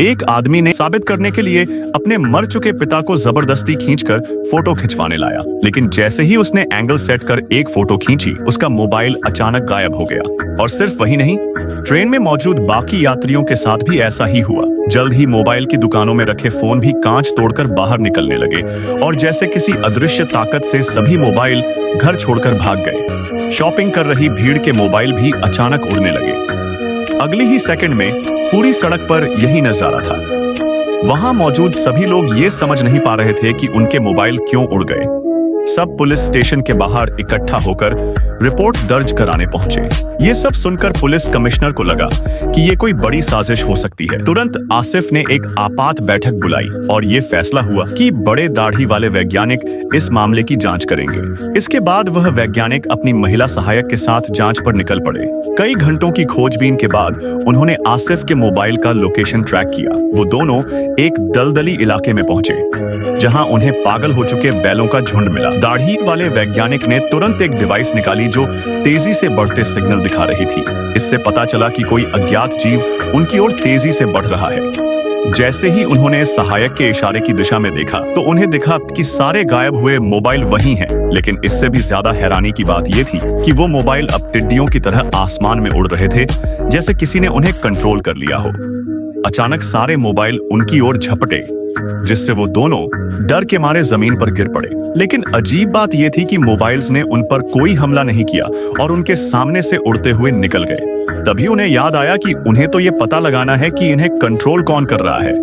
एक आदमी ने साबित करने के लिए अपने मर चुके पिता को जबरदस्ती खींचकर फोटो खिंचवाने लाया, लेकिन जैसे ही उसने एंगल सेट कर एक फोटो खींची, उसका मोबाइल अचानक गायब हो गया। और सिर्फ वही नहीं, ट्रेन में मौजूद बाकी यात्रियों के साथ भी ऐसा ही हुआ। जल्द ही मोबाइल की दुकानों में रखे फोन भी कांच तोड़कर बाहर निकलने लगे और जैसे किसी अदृश्य ताकत से सभी मोबाइल घर छोड़कर भाग गए। शॉपिंग कर रही भीड़ के मोबाइल भी अचानक उड़ने लगे। अगली ही सेकंड में पूरी सड़क पर यही नजारा था। वहां मौजूद सभी लोग ये समझ नहीं पा रहे थे कि उनके मोबाइल क्यों उड़ गए। सब पुलिस स्टेशन के बाहर इकट्ठा होकर रिपोर्ट दर्ज कराने पहुंचे। ये सब सुनकर पुलिस कमिश्नर को लगा कि ये कोई बड़ी साजिश हो सकती है। तुरंत आसिफ ने एक आपात बैठक बुलाई और ये फैसला हुआ कि बड़े दाढ़ी वाले वैज्ञानिक इस मामले की जांच करेंगे। इसके बाद वह वैज्ञानिक अपनी महिला सहायक के साथ जांच पर निकल पड़े। कई घंटों की खोजबीन के बाद उन्होंने आसिफ के मोबाइल का लोकेशन ट्रैक किया। वो दोनों एक दलदली इलाके में पहुंचे, जहां उन्हें पागल हो चुके बैलों का झुंड मिला। दाढ़ी वाले वैज्ञानिक ने तुरंत एक डिवाइस निकाली जो तेजी से बढ़ते सिग्नल दिखा रही थी। इससे पता चला कि कोई अज्ञात जीव उनकी ओर तेजी से बढ़ रहा है। जैसे ही उन्होंने सहायक के इशारे की दिशा में देखा तो उन्हें दिखा कि सारे गायब हुए मोबाइल वही हैं। लेकिन इससे भी ज्यादा हैरानी की बात यह थी कि वो मोबाइल अब टिड्डियों की तरह आसमान में उड़ रहे थे, जैसे किसी ने उन्हें कंट्रोल कर लिया हो। अचानक सारे मोबाइल उनकी ओर झपटे, जिससे वो दोनों डर के मारे जमीन पर गिर पड़े। लेकिन अजीब बात यह थी कि मोबाइल्स ने उन पर कोई हमला नहीं किया और उनके सामने से उड़ते हुए निकल गए। तभी उन्हें याद आया कि उन्हें तो ये पता लगाना है कि इन्हें कंट्रोल कौन कर रहा है।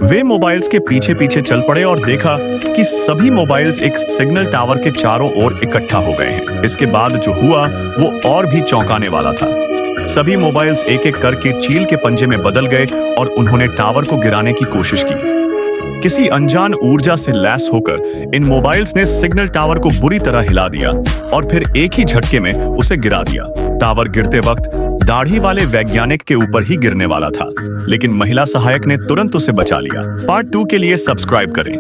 वे मोबाइल्स के पीछे पीछे चल पड़े और देखा कि सभी मोबाइल्स एक सिग्नल टावर के चारों ओर इकट्ठा हो गए हैं। इसके बाद जो हुआ वो और भी चौंकाने वाला था। सभी मोबाइल्स एक एक करके चील के पंजे में बदल गए और उन्होंने टावर को गिराने की कोशिश की। किसी अनजान ऊर्जा से लैस होकर इन मोबाइल्स ने सिग्नल टावर को बुरी तरह हिला दिया और फिर एक ही झटके में उसे गिरा दिया। टावर गिरते वक्त दाढ़ी वाले वैज्ञानिक के ऊपर ही गिरने वाला था, लेकिन महिला सहायक ने तुरंत उसे बचा लिया। पार्ट 2 के लिए सब्सक्राइब करें।